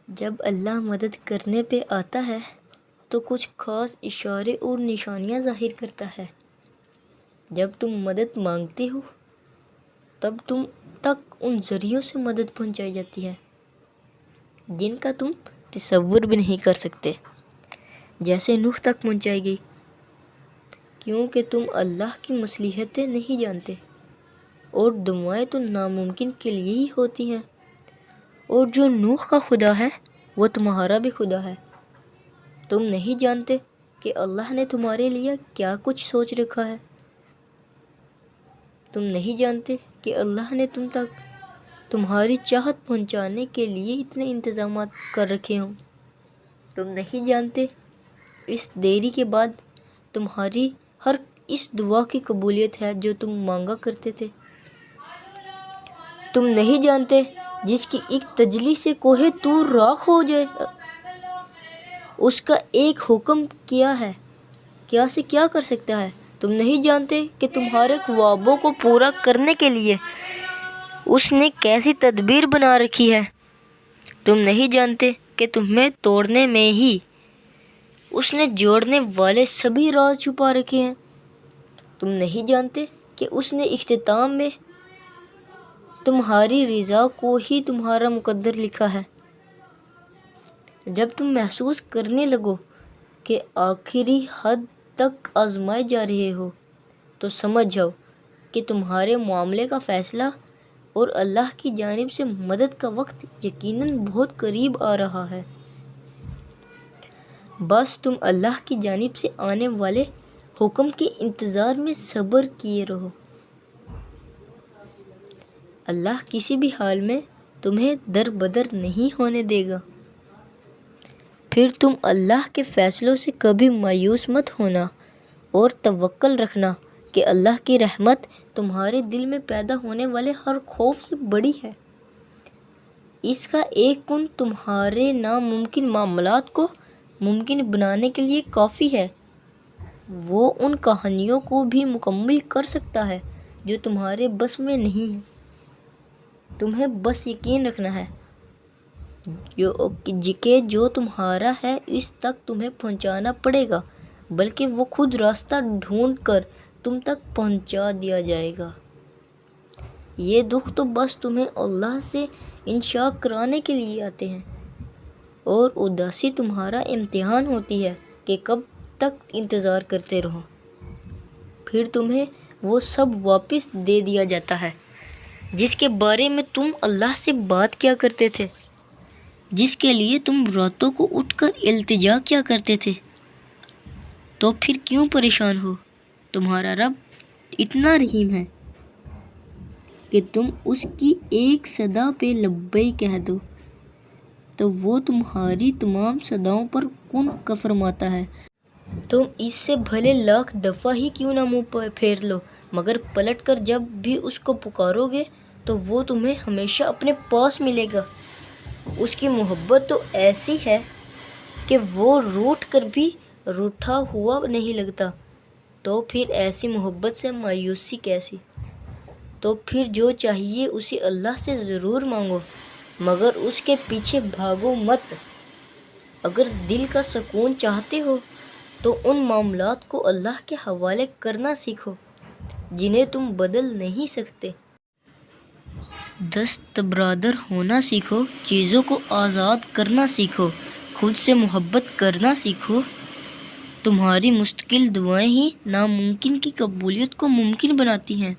جب اللہ مدد کرنے پہ آتا ہے تو کچھ خاص اشارے اور نشانیاں ظاہر کرتا ہے۔ جب تم مدد مانگتے ہو تب تم تک ان ذریعوں سے مدد پہنچائی جاتی ہے جن کا تم تصور بھی نہیں کر سکتے، جیسے نوح تک پہنچائی گئی، کیونکہ تم اللہ کی مصلحتیں نہیں جانتے، اور دعائیں تو ناممکن کے لیے ہی ہوتی ہیں، اور جو نوح کا خدا ہے وہ تمہارا بھی خدا ہے۔ تم نہیں جانتے کہ اللہ نے تمہارے لیے کیا کچھ سوچ رکھا ہے۔ تم نہیں جانتے کہ اللہ نے تم تک تمہاری چاہت پہنچانے کے لیے اتنے انتظامات کر رکھے ہوں۔ تم نہیں جانتے اس دیری کے بعد تمہاری ہر اس دعا کی قبولیت ہے جو تم مانگا کرتے تھے۔ تم نہیں جانتے جس کی ایک تجلی سے کوہ طور راکھ ہو جائے، اس کا ایک حکم کیا ہے، کیا سے کیا کر سکتا ہے۔ تم نہیں جانتے کہ تمہارے خوابوں کو پورا کرنے کے لیے اس نے کیسی تدبیر بنا رکھی ہے۔ تم نہیں جانتے کہ تمہیں توڑنے میں ہی اس نے جوڑنے والے سبھی راز چھپا رکھے ہیں۔ تم نہیں جانتے کہ اس نے اختتام میں تمہاری رضا کو ہی تمہارا مقدر لکھا ہے۔ جب تم محسوس کرنے لگو کہ آخری حد تک آزمائے جا رہے ہو تو سمجھ جاؤ کہ تمہارے معاملے کا فیصلہ اور اللہ کی جانب سے مدد کا وقت یقیناً بہت قریب آ رہا ہے۔ بس تم اللہ کی جانب سے آنے والے حکم کے انتظار میں صبر کیے رہو۔ اللہ کسی بھی حال میں تمہیں در بدر نہیں ہونے دے گا۔ پھر تم اللہ کے فیصلوں سے کبھی مایوس مت ہونا اور توکل رکھنا کہ اللہ کی رحمت تمہارے دل میں پیدا ہونے والے ہر خوف سے بڑی ہے۔ اس کا ایک کن تمہارے ناممکن معاملات کو ممکن بنانے کے لیے کافی ہے۔ وہ ان کہانیوں کو بھی مکمل کر سکتا ہے جو تمہارے بس میں نہیں ہیں۔ تمہیں بس یقین رکھنا ہے کہ جو تمہارا ہے اس تک تمہیں پہنچانا پڑے گا، بلکہ وہ خود راستہ ڈھونڈ کر تم تک پہنچا دیا جائے گا۔ یہ دکھ تو بس تمہیں اللہ سے انشاء کرانے کے لیے آتے ہیں، اور اداسی تمہارا امتحان ہوتی ہے کہ کب تک انتظار کرتے رہو۔ پھر تمہیں وہ سب واپس دے دیا جاتا ہے جس کے بارے میں تم اللہ سے بات کیا کرتے تھے، جس کے لیے تم راتوں کو اٹھ کر التجا کیا کرتے تھے۔ تو پھر کیوں پریشان ہو؟ تمہارا رب اتنا رحیم ہے کہ تم اس کی ایک صدا پہ لبیک کہہ دو تو وہ تمہاری تمام صداؤں پر کن فرماتا ہے۔ تم اس سے بھلے لاکھ دفعہ ہی کیوں نہ منہ پھیر لو، مگر پلٹ کر جب بھی اس کو پکارو گے تو وہ تمہیں ہمیشہ اپنے پاس ملے گا۔ اس کی محبت تو ایسی ہے کہ وہ روٹھ کر بھی روٹھا ہوا نہیں لگتا، تو پھر ایسی محبت سے مایوسی کیسی؟ تو پھر جو چاہیے اسے اللہ سے ضرور مانگو، مگر اس کے پیچھے بھاگو مت۔ اگر دل کا سکون چاہتے ہو تو ان معاملات کو اللہ کے حوالے کرنا سیکھو جنہیں تم بدل نہیں سکتے۔ دستبردار ہونا سیکھو، چیزوں کو آزاد کرنا سیکھو، خود سے محبت کرنا سیکھو۔ تمہاری مستقل دعائیں ہی ناممکن کی قبولیت کو ممکن بناتی ہیں۔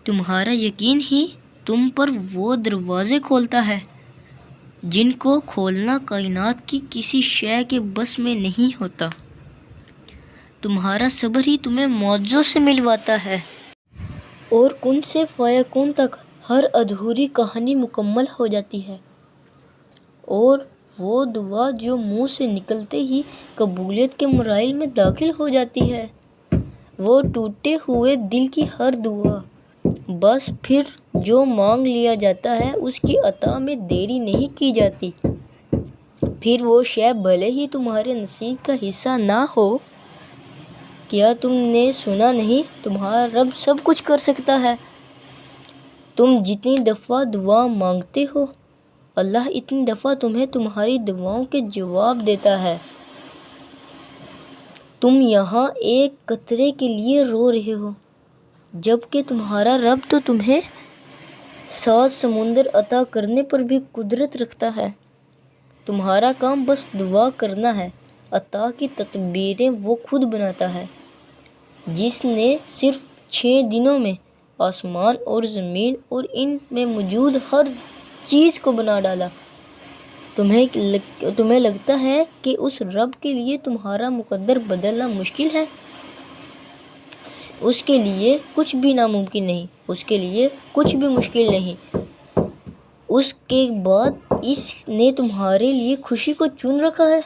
تمہارا یقین ہی تم پر وہ دروازے کھولتا ہے جن کو کھولنا کائنات کی کسی شے کے بس میں نہیں ہوتا۔ تمہارا صبر ہی تمہیں معجزوں سے ملواتا ہے، اور کن سے فیکون تک ہر ادھوری کہانی مکمل ہو جاتی ہے، اور وہ دعا جو منہ سے نکلتے ہی قبولیت کے مراحل میں داخل ہو جاتی ہے، وہ ٹوٹے ہوئے دل کی ہر دعا۔ بس پھر جو مانگ لیا جاتا ہے اس کی عطا میں دیری نہیں کی جاتی۔ پھر وہ شے بھلے ہی تمہارے نصیب کا حصہ نہ ہو۔ کیا تم نے سنا نہیں، تمہارا رب سب کچھ کر سکتا ہے۔ تم جتنی دفعہ دعا مانگتے ہو اللہ اتنی دفعہ تمہیں تمہاری دعاؤں کے جواب دیتا ہے۔ تم یہاں ایک قطرے کے لیے رو رہے ہو، جبکہ تمہارا رب تو تمہیں 7 سمندر عطا کرنے پر بھی قدرت رکھتا ہے۔ تمہارا کام بس دعا کرنا ہے۔ عطا کی تدبیریں وہ خود بناتا ہے، جس نے صرف 6 دنوں میں آسمان اور زمین اور ان میں موجود ہر چیز کو بنا ڈالا۔ تمہیں لگتا ہے کہ اس رب کے لیے تمہارا مقدر بدلنا مشکل ہے؟ اس کے لیے کچھ بھی ناممکن نہیں، اس کے لیے کچھ بھی مشکل نہیں۔ اس کے بعد اس نے تمہارے لیے خوشی کو چن رکھا ہے۔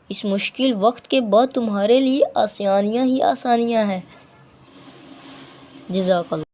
اس مشکل وقت کے بعد تمہارے لیے آسانیاں ہی آسانیاں ہیں۔ جزاک اللہ۔